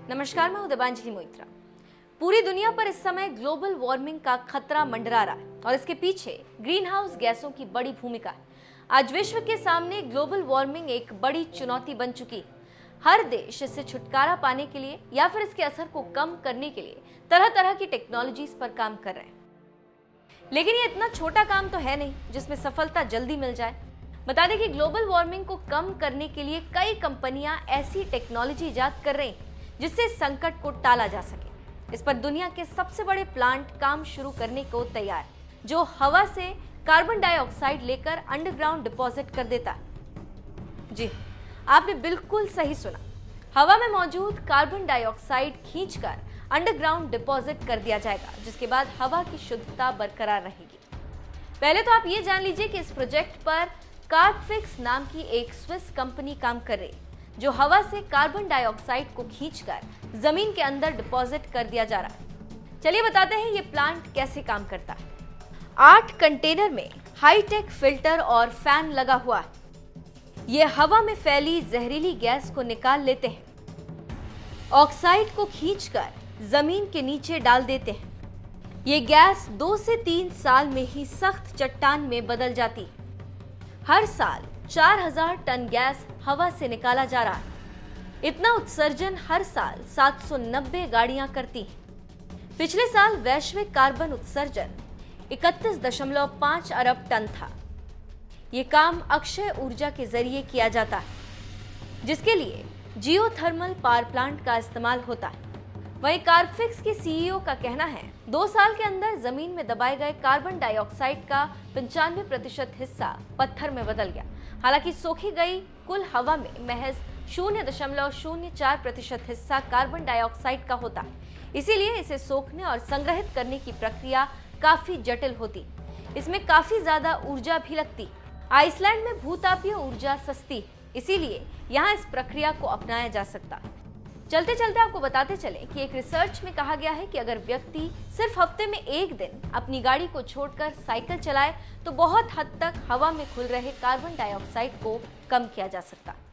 नमस्कार, मैं हूं देवांजलि मोइत्रा। पूरी दुनिया पर इस समय ग्लोबल वार्मिंग का खतरा मंडरा रहा है और इसके पीछे ग्रीन हाउस गैसों की बड़ी भूमिका है। आज विश्व के सामने ग्लोबल वार्मिंग एक बड़ी चुनौती बन चुकी है। हर देश इससे छुटकारा पाने के लिए या फिर इसके असर को कम करने के लिए तरह तरह की टेक्नोलॉजीज पर काम कर रहे हैं। लेकिन ये इतना छोटा काम तो है नहीं जिसमें सफलता जल्दी मिल जाए। बता दें कि ग्लोबल वार्मिंग को कम करने के लिए कई कंपनियां ऐसी टेक्नोलॉजी इजाद कर रही हैं जिससे संकट को टाला जा सके। इस पर दुनिया के सबसे बड़े प्लांट काम शुरू करने को तैयार, जो हवा से कार्बन डाइऑक्साइड लेकर अंडरग्राउंड डिपॉजिट कर देता है। जी, आपने बिल्कुल सही सुना। हवा में मौजूद कार्बन डाइऑक्साइड खींचकर अंडरग्राउंड डिपॉजिट कर दिया जाएगा, जिसके बाद हवा की शुद्धता बरकरार रहेगी। पहले तो आप ये जान लीजिए कि इस प्रोजेक्ट पर कार्बफिक्स नाम की एक स्विस कंपनी काम कर रही है, जो हवा से कार्बन डाइऑक्साइड को खींचकर जमीन के अंदर डिपॉजिट कर दिया जा रहा है। चलिए बताते हैं ये प्लांट कैसे काम करता है। 8 कंटेनर में हाईटेक फिल्टर और फैन लगा हुआ है। ये हवा में फैली जहरीली गैस को निकाल लेते हैं, ऑक्साइड को खींचकर जमीन के नीचे डाल देते हैं। ये गैस 2 से 3 साल में ही सख्त चट्टान में बदल जाती है। हर साल 4000 टन गैस हवा से निकाला जा रहा है। इतना उत्सर्जन हर साल 790 गाड़ियां करती हैं। पिछले साल वैश्विक कार्बन उत्सर्जन 31.5 अरब टन था। ये काम अक्षय ऊर्जा के जरिए किया जाता है, जिसके लिए जियोथर्मल पावर प्लांट का इस्तेमाल होता है। वहीं कार्बफिक्स के सीईओ का कहना है 2 साल के अंदर जमीन में दबाए गए कार्बन डाइऑक्साइड का 95% हिस्सा पत्थर में बदल गया। हालांकि सोखी गई कुल हवा में महज 0.04% हिस्सा कार्बन डाइऑक्साइड का होता है। इसीलिए इसे सोखने और संग्रहित करने की प्रक्रिया काफी जटिल होती। इसमें काफी ज्यादा ऊर्जा भी लगती। आइसलैंड में भूतापीय ऊर्जा सस्ती है, इसीलिए यहाँ इस प्रक्रिया को अपनाया जा सकता। चलते चलते आपको बताते चले कि एक रिसर्च में कहा गया है कि अगर व्यक्ति सिर्फ हफ्ते में 1 दिन अपनी गाड़ी को छोड़कर साइकिल चलाए तो बहुत हद तक हवा में खुल रहे कार्बन डाइऑक्साइड को कम किया जा सकता है।